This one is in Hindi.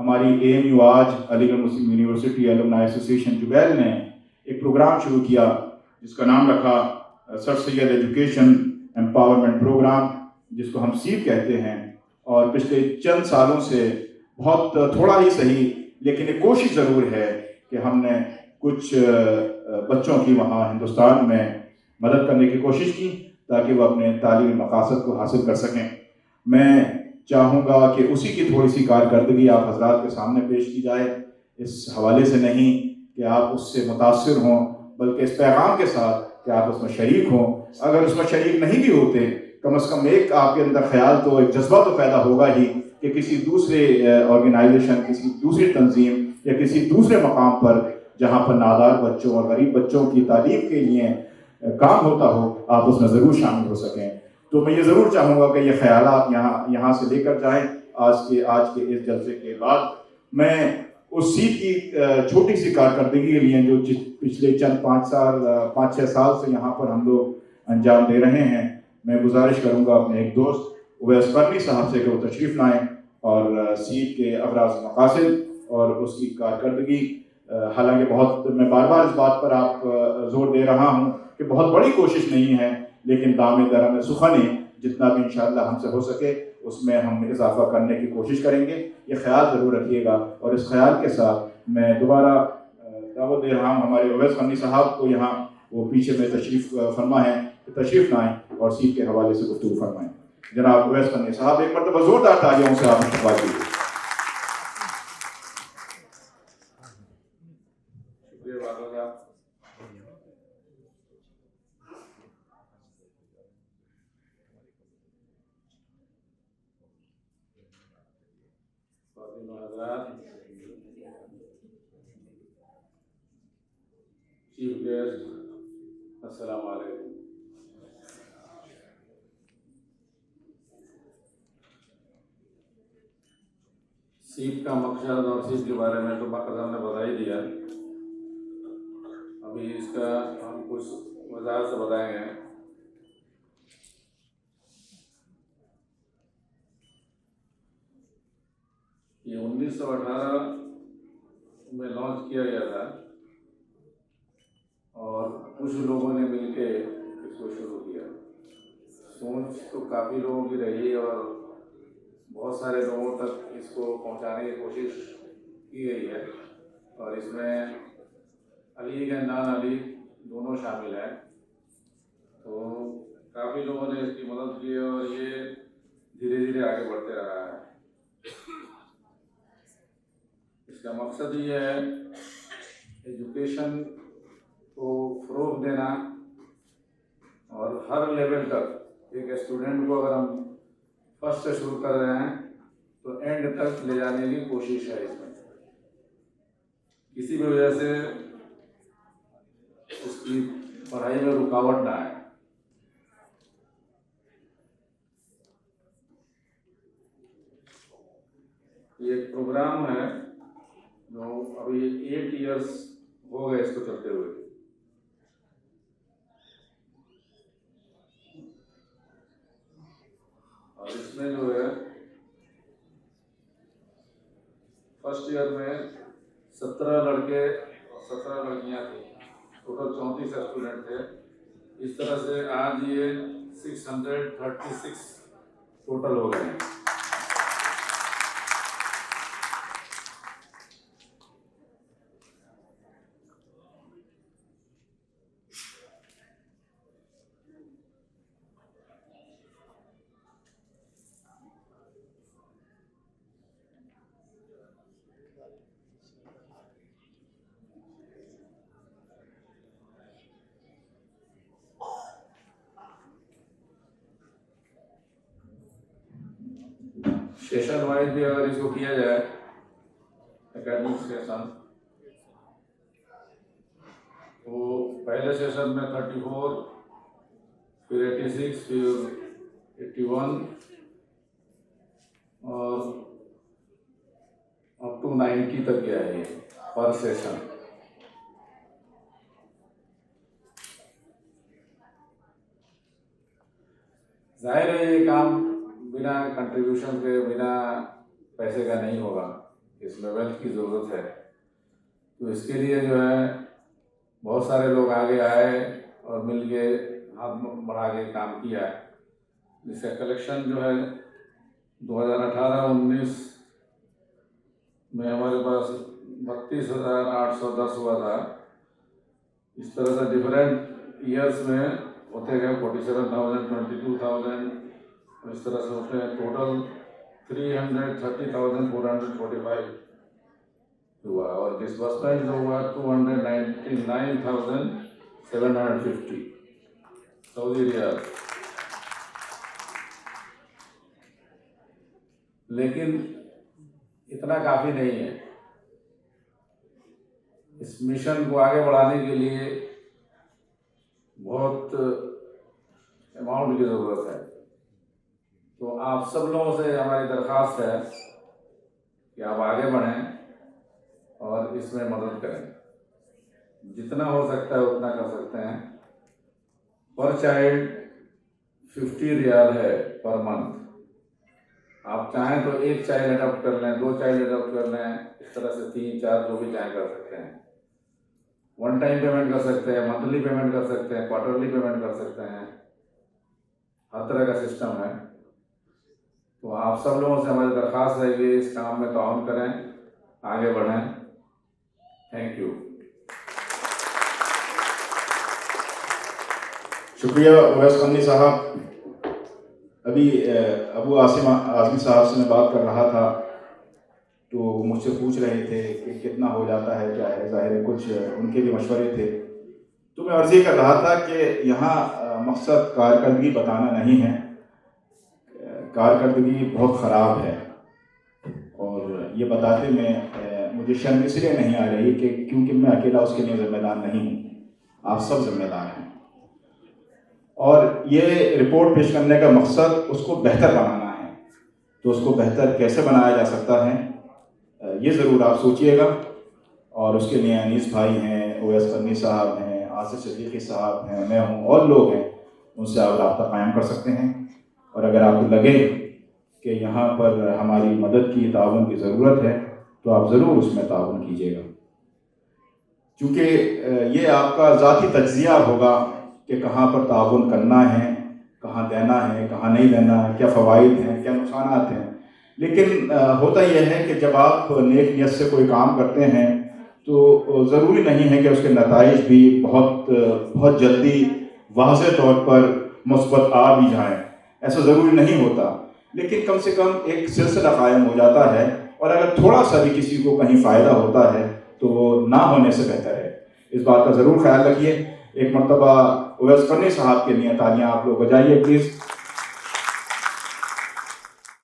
हमारी AMU आज Aligarh Muslim university alumni association Jubail ने एक प्रोग्राम शुरू किया जिसका नाम रखा sir Syed education empowerment program, जिसको हम सीप कहते हैं। और पिछले चंद सालों से बहुत थोड़ा ही सही लेकिन एक कोशिश ज़रूर है कि हमने कुछ बच्चों की वहाँ हिंदुस्तान में मदद करने की कोशिश की ताकि वह अपने तालीमी मकासद को हासिल कर सकें। मैं चाहूँगा कि उसी की थोड़ी सी कारकर्दगी आप हजरात के सामने पेश की जाए, इस हवाले से नहीं कि आप उससे मुतासिर हों, बल्कि इस पैगाम के साथ कि आप उसमें शरीक हों। अगर उसमें शरीक नहीं भी होते, कम से कम एक आपके अंदर ख्याल तो, एक जज्बा तो पैदा होगा ही कि किसी दूसरे ऑर्गेनाइजेशन, किसी दूसरी तंजीम या किसी दूसरे मकाम पर जहाँ पर नादार बच्चों और गरीब बच्चों की तालीम के लिए काम होता हो, आप उसमें ज़रूर शामिल हो सकें। तो मैं ये ज़रूर चाहूँगा कि ये ख्यालात यहाँ से लेकर जाएँ। आज के इस जलसे के बाद मैं उस सीट की छोटी सी कारकर्दगी के लिए जो पिछले चंद 5-6 साल से यहाँ पर हम लोग अंजाम दे रहे हैं, मैं गुजारिश करूँगा अपने एक दोस्त उवैस करनी साहब से कि वो तशरीफ़ लाएँ और सीट के अगराज़ मकासद और उसकी कारकर्दगी, हालांकि बहुत मैं बार बार इस बात पर आप जोर दे रहा हूँ कि बहुत बड़ी कोशिश नहीं है, लेकिन दामे दरम सुखने जितना भी इंशाअल्लाह हमसे हो सके उसमें हम इजाफा करने की कोशिश करेंगे। ये ख्याल ज़रूर रखिएगा। और इस ख्याल के साथ मैं दोबारा दावत दे रहा हूँ हमारे उवैस करनी साहब को, यहाँ वो पीछे में तशरीफ़ फरमा है, तशरीफ़ लाएँ और सीट के हवाले से गुफ्तगू फरमाएँ। जनाब उवैस करनी साहब, एक मरतबा जोरदार तालियों से आप इस्तकबाल कीजिए। चीफ गेस्ट, अस्सलाम वालेकुम। सीप का मकसद और सीप के बारे में तो बाकायदा ने बता ही दिया। अभी इसका हम कुछ वजाहत से बताएंगे। ये 1918 में लॉन्च किया गया था और कुछ लोगों ने मिलके इसको शुरू किया। सोच तो काफ़ी लोगों की रही और बहुत सारे लोगों तक इसको पहुंचाने की कोशिश की गई है और इसमें अली या नान अली दोनों शामिल हैं। तो काफ़ी लोगों ने इसकी मदद की और ये धीरे धीरे आगे बढ़ते रहा है। इसका मकसद ये है एजुकेशन को फ़रोग़ देना और हर लेवल तक एक स्टूडेंट को अगर हम फर्स्ट से शुरू कर रहे हैं तो एंड तक ले जाने की कोशिश है। इसमें किसी भी वजह से उसकी पढ़ाई में रुकावट ना आए। ये एक प्रोग्राम है जो अभी 8 इयर्स हो गए इसको चलते हुए। और इसमें जो है फर्स्ट ईयर में 17 लड़के और 17 लड़कियां थी, टोटल 34 स्टूडेंट थे। इस तरह से आज ये 636 टोटल हो गए हैं। सेशन वाइज भी अगर इसको किया जाए एकेडमिक सेशन, तो पहले सेशन में 34, फिर 86, फिर 81 और अप टू 90 तक गया है ये पर सेशन। जाहिर है ये काम बिना कंट्रीब्यूशन के, बिना पैसे का नहीं होगा। इसमें वेल्थ की ज़रूरत है। तो इसके लिए जो है बहुत सारे लोग आगे आए और मिल के हाथ बढ़ा के काम किया, जिसका कलेक्शन जो है 2018-19 में हमारे पास 32,810 हुआ था। इस तरह से डिफरेंट ईयर्स में होते गए 47,000, 22,000, इस तरह से होते हैं। टोटल 330,445 हुआ और डिसबर्समेंट जो हुआ 299,750 सऊदी रियाल। लेकिन इतना काफ़ी नहीं है। इस मिशन को आगे बढ़ाने के लिए बहुत अमाउंट की ज़रूरत है। तो आप सब लोगों से हमारी दरख्वास्त है कि आप आगे बढ़ें और इसमें मदद करें। जितना हो सकता है उतना कर सकते हैं। पर चाइल्ड 50 रियाल है पर मंथ। आप चाहें तो एक चाइल्ड अडॉप्ट कर लें, 2 चाइल्ड अडॉप्ट कर लें, इस तरह से 3-4 जो भी चाहें कर सकते हैं। वन टाइम पेमेंट कर सकते हैं, मंथली पेमेंट कर सकते हैं, क्वार्टरली पेमेंट कर सकते हैं। हर तरह का सिस्टम है। तो आप सब लोगों से हमारी दरख्वास्त है कि इस काम में ताउन करें, आगे बढ़ें। Thank you. शुक्रिया उवैस क़नी साहब। अभी अबू आसिम आज़मी साहब से मैं बात कर रहा था तो मुझसे पूछ रहे थे कि कितना हो जाता है, क्या है। ज़ाहिर है कुछ उनके भी मशवरे थे। तो मैं अर्ज़ी कर रहा था कि यहाँ मकसद कारकर्दगी बताना नहीं है। कारकर्दगी बहुत ख़राब है और ये बताते में मुझे शर्म इसलिए नहीं आ रही कि क्योंकि मैं अकेला उसके लिए ज़िम्मेदार नहीं हूँ, आप सब ज़िम्मेदार हैं। और ये रिपोर्ट पेश करने का मकसद उसको बेहतर बनाना है। तो उसको बेहतर कैसे बनाया जा सकता है ये ज़रूर आप सोचिएगा। और उसके लिए अनीस भाई हैं, उवैस क़नी साहब हैं, आसिफ सिद्दीकी साहब हैं, मैं हूँ और लोग हैं, उनसे आप रब्ता कायम कर सकते हैं। और अगर आपको लगे कि यहाँ पर हमारी मदद की, ताउन की ज़रूरत है तो आप ज़रूर उसमें ताउन कीजिएगा। चूँकि ये आपका ज़ाती तज्ज़िया होगा कि कहाँ पर ताउन करना है, कहाँ देना है, कहाँ नहीं देना है, क्या फ़वाइद हैं, क्या नुकसानात हैं। लेकिन होता यह है कि जब आप नेक नियत से कोई काम करते हैं तो ज़रूरी नहीं है कि उसके नताइज भी बहुत जल्दी वाज़ेह तौर पर मुस्बत आ भी जाएँ। ऐसा ज़रूरी नहीं होता, लेकिन कम से कम एक सिलसिला कायम हो जाता है। और अगर थोड़ा सा भी किसी को कहीं फ़ायदा होता है तो वो ना होने से बेहतर है। इस बात का ज़रूर ख्याल रखिए। एक मरतबा उवैस क़नी साहब के लिए तालियां आप लोग बजाइए प्लीज़।